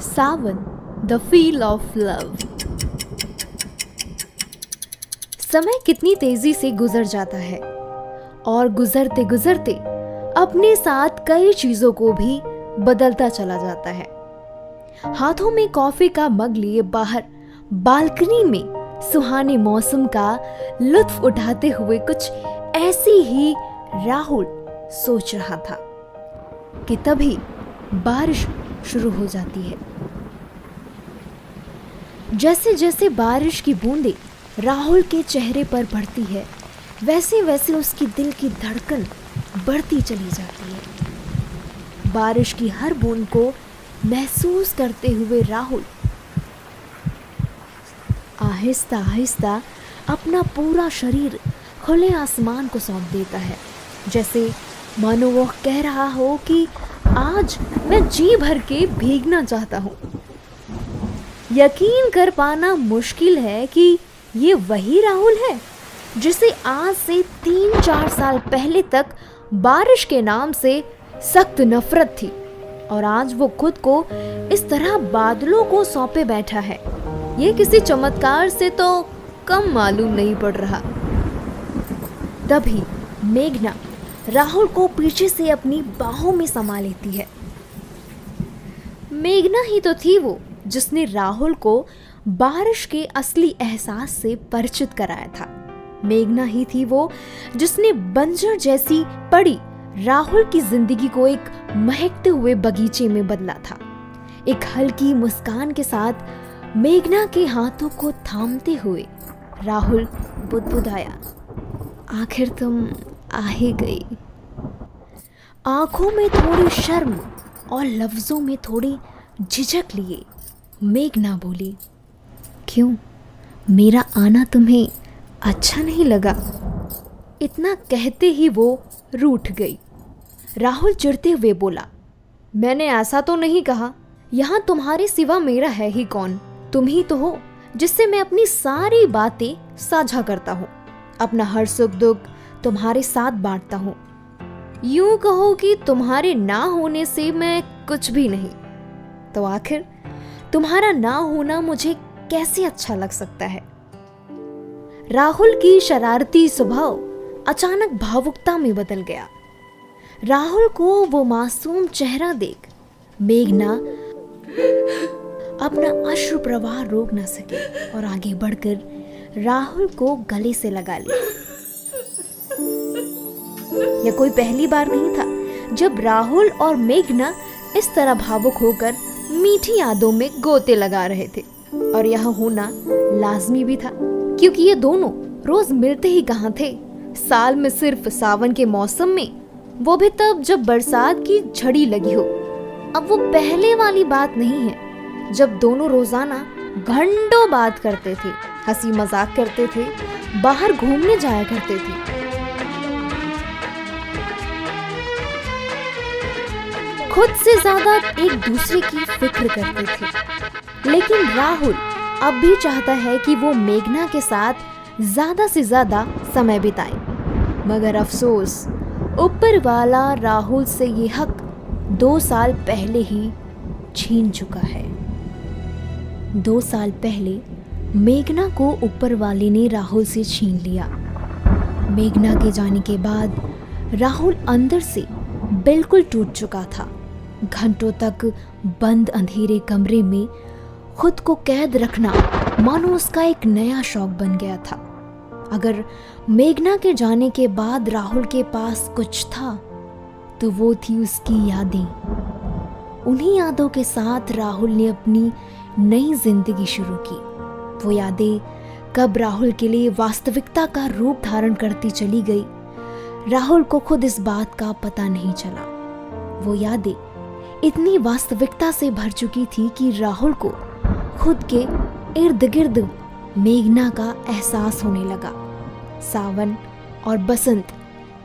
Sawan the feel of love. समय कितनी तेजी से गुजर जाता है और गुजरते गुजरते अपने साथ कई चीजों को भी बदलता चला जाता है। हाथों में कॉफी का मग लिए बाहर बालकनी में सुहाने मौसम का लुत्फ उठाते हुए कुछ ऐसी ही राहुल सोच रहा था कि तभी बारिश शुरू हो जाती है। जैसे जैसे बारिश की बूंदें राहुल के चेहरे पर पड़ती है, वैसे वैसे उसकी दिल की धड़कन बढ़ती चली जाती है। बारिश की हर बूंद को महसूस करते हुए राहुल आहिस्ता आहिस्ता अपना पूरा शरीर खुले आसमान को सौंप देता है, जैसे मानो वो कह रहा हो कि आज मैं जी भर के भीगना चाहता हूँ। यकीन कर पाना मुश्किल है कि ये वही राहुल है जिसे आज से 3-4 साल पहले तक बारिश के नाम से सख्त नफरत थी, और आज वो खुद को इस तरह बादलों को सौंपे बैठा है। ये किसी चमत्कार से तो कम मालूम नहीं पड़ रहा। तभी मेघना राहुल को पीछे से अपनी बाहों में समा लेती है। मेघना ही तो थी वो जिसने राहुल को बारिश के असली एहसास से परिचित कराया था। मेघना ही थी वो जिसने बंजर जैसी पड़ी राहुल की जिंदगी को एक महकते हुए बगीचे में बदला था। एक हल्की मुस्कान के साथ मेघना के हाथों को थामते हुए राहुल बुदबुदाया, आखिर तुम आ ही गई। आंखों में थोड़ी शर्म और लफ्जों में थोड़ी झिझक लिए मेघना बोली, क्यों, मेरा आना तुम्हें अच्छा नहीं लगा? इतना कहते ही वो रूठ गई। राहुल चिढ़ते हुए बोला, मैंने ऐसा तो नहीं कहा। यहाँ तुम्हारे सिवा मेरा है ही कौन? तुम ही तो हो जिससे मैं अपनी सारी बातें साझा करता हूँ, अपना हर सुख दुख तुम्हारे साथ बांटता हूँ। यूं कहो कि तुम्हारे ना होने से मैं कुछ भी नहीं, तो आखिर तुम्हारा ना होना मुझे कैसे अच्छा लग सकता है? राहुल की शरारती स्वभाव अचानक भावुकता में बदल गया। राहुल को वो मासूम चेहरा देख मेघना अपना अश्रु प्रवाह रोक न सके और आगे बढ़कर राहुल को गले से लगा लिया। यह कोई पहली बार नहीं था जब राहुल और मेघना इस तरह भावुक होकर मीठी यादों में गोते लगा रहे थे, और यह होना लाजमी भी था क्योंकि ये दोनों रोज मिलते ही कहाँ थे। साल में सिर्फ सावन के मौसम में, वो भी तब जब बरसात की झड़ी लगी हो। अब वो पहले वाली बात नहीं है जब दोनों रोजाना घंटों बात करते थे, हंसी मजाक करते थे, बाहर घूमने जाया करते थे। खुद से ज्यादा एक दूसरे की फिक्र करते थे। लेकिन राहुल अब भी चाहता है कि वो मेघना के साथ ज्यादा से ज्यादा समय बिताए, मगर अफसोस ऊपर वाला राहुल से ये हक 2 साल पहले ही छीन चुका है। 2 साल पहले मेघना को ऊपर वाले ने राहुल से छीन लिया। मेघना के जाने के बाद राहुल अंदर से बिल्कुल टूट चुका था। घंटों तक बंद अंधेरे कमरे में खुद को कैद रखना मानो उसका एक नया शौक बन गया था। अगर मेघना के जाने के बाद राहुल के पास कुछ था तो वो थी उसकी यादें। उन्हीं यादों के साथ राहुल ने अपनी नई जिंदगी शुरू की। वो यादें कब राहुल के लिए वास्तविकता का रूप धारण करती चली गई, राहुल को खुद इस बात का पता नहीं चला। वो यादें इतनी वास्तविकता से भर चुकी थी कि राहुल को खुद के इर्द गिर्द मेघना का एहसास होने लगा। सावन और बसंत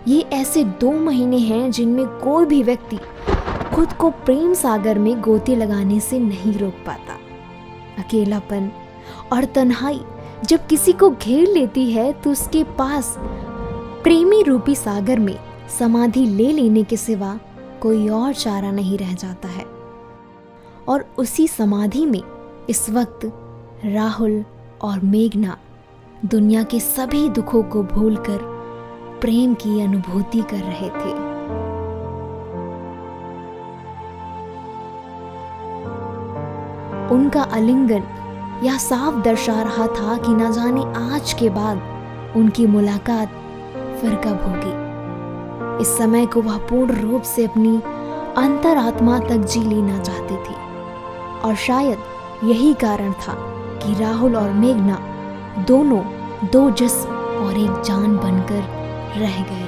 ये ऐसे 2 महीने हैं जिनमें कोई भी व्यक्ति खुद को प्रेम सागर में गोते लगाने से नहीं रोक पाता। अकेलापन और तन्हाई जब किसी को घेर लेती है तो उसके पास प्रेमी रूपी सागर में समाधि ले लेने के सिवा कोई और चारा नहीं रह जाता है। और उसी समाधि में इस वक्त राहुल और मेघना दुनिया के सभी दुखों को भूलकर प्रेम की अनुभूति कर रहे थे। उनका आलिंगन यह साफ दर्शा रहा था कि न जाने आज के बाद उनकी मुलाकात फिर कब होगी। इस समय को वह पूर्ण रूप से अपनी अंतरात्मा तक जी लेना चाहती थी और शायद यही कारण था कि राहुल और मेघना दोनों दो जिस्म और एक जान बनकर रह गए।